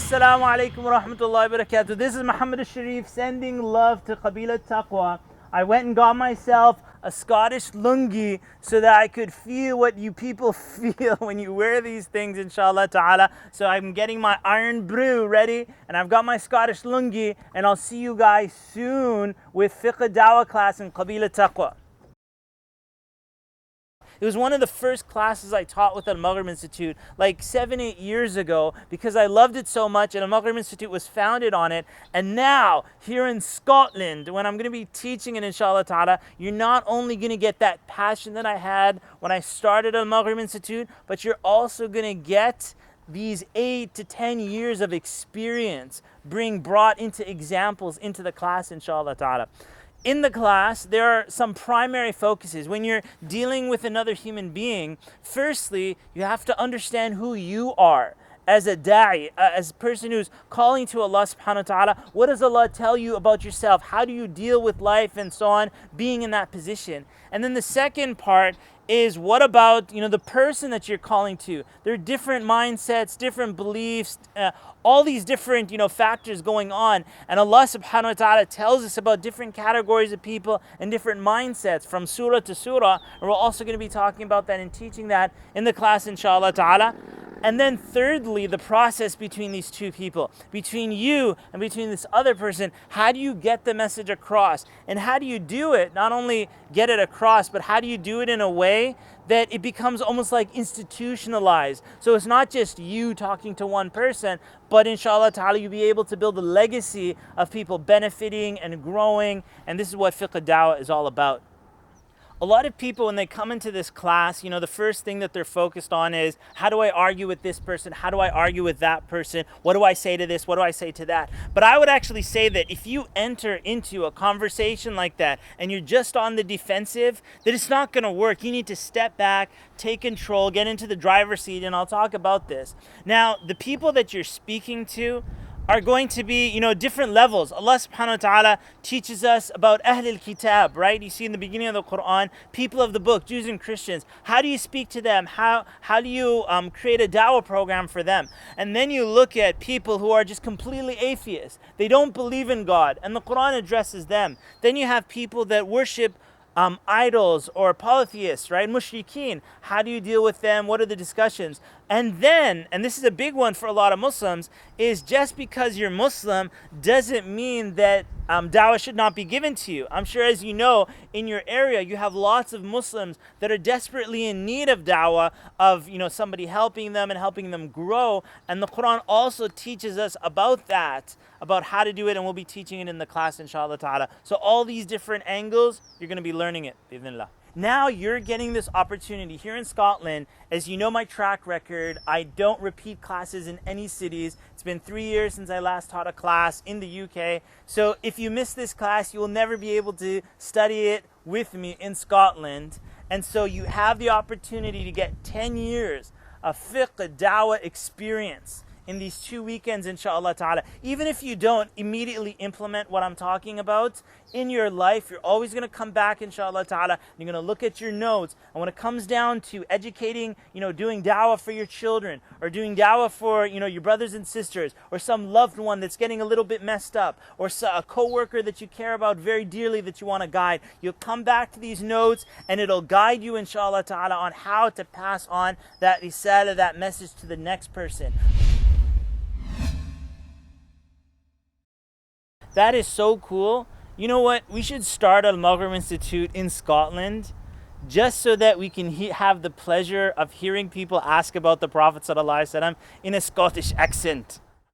Assalamu alaikum wa rahmatullahi wa barakatuh. This is Muhammad Alshareef sending love to Qabila Taqwa. I went and got myself a Scottish lungi so that I could feel what you people feel when you wear these things, inshallah ta'ala. So I'm getting my iron brew ready, and I've got my Scottish lungi, and I'll see you guys soon with Fiqh of Dawah class in Qabila Taqwa. It was one of the first classes I taught with Al-Maghrib Institute like 7-8 years ago because I loved it so much, and Al-Maghrib Institute was founded on it. And now, here in Scotland, when I'm going to be teaching it, inshallah ta'ala, you're not only going to get that passion that I had when I started Al-Maghrib Institute, but you're also going to get these 8 to 10 years of experience brought into examples into the class, inshallah ta'ala. In the class, there are some primary focuses. When you're dealing with another human being, firstly, you have to understand who you are as a da'i, as a person who's calling to Allah subhanahu wa ta'ala. What does Allah tell you about yourself? How do you deal with life and so on, being in that position? And then the second part is, what about the person that you're calling to? There are different mindsets, different beliefs, all these different factors going on, and Allah subhanahu wa ta'ala tells us about different categories of people and different mindsets from surah to surah, and we're also going to be talking about that and teaching that in the class, inshallah ta'ala. And then thirdly, the process between these two people, between you and between this other person. How do you get the message across? And how do you do it? Not only get it across, but how do you do it in a way that it becomes almost like institutionalized? So it's not just you talking to one person, but inshallah ta'ala, you'll be able to build a legacy of people benefiting and growing. And this is what Fiqh of Dawah is all about. A lot of people, when they come into this class, the first thing that they're focused on is, how do I argue with this person? How do I argue with that person? What do I say to this? What do I say to that? But I would actually say that if you enter into a conversation like that and you're just on the defensive, that it's not going to work. You need to step back, take control, get into the driver's seat, and I'll talk about this. Now, the people that you're speaking to are going to be, different levels. Allah subhanahu wa ta'ala teaches us about Ahl al-Kitab, right? You see in the beginning of the Quran, people of the book, Jews and Christians. How do you speak to them? How do you create a dawah program for them? And then you look at people who are just completely atheists. They don't believe in God, and the Quran addresses them. Then you have people that worship idols or polytheists, right? Mushrikeen. How do you deal with them? What are the discussions? And then, and this is a big one for a lot of Muslims, is just because you're Muslim doesn't mean that dawah should not be given to you. I'm sure, as you know, in your area, you have lots of Muslims that are desperately in need of dawah, of somebody helping them and helping them grow. And the Quran also teaches us about that, about how to do it, and we'll be teaching it in the class, inshallah ta'ala. So all these different angles, you're going to be learning it, bi'idhnillah. Now you're getting this opportunity here in Scotland. As you know my track record, I don't repeat classes in any cities. It's been 3 years since I last taught a class in the UK. So if you miss this class, you will never be able to study it with me in Scotland. And so you have the opportunity to get 10 years of fiqh dawah experience in these 2 weekends, inshallah ta'ala. Even if you don't immediately implement what I'm talking about in your life, you're always going to come back, inshallah ta'ala. You're going to look at your notes, and when it comes down to educating, doing dawah for your children, or doing dawah for, your brothers and sisters, or some loved one that's getting a little bit messed up, or a co-worker that you care about very dearly that you want to guide, you'll come back to these notes, and it'll guide you, inshallah ta'ala, on how to pass on that risala, that message to the next person. That is so cool. You know what? We should start Al-Maghrib Institute in Scotland just so that we can have the pleasure of hearing people ask about the Prophet ﷺ in a Scottish accent.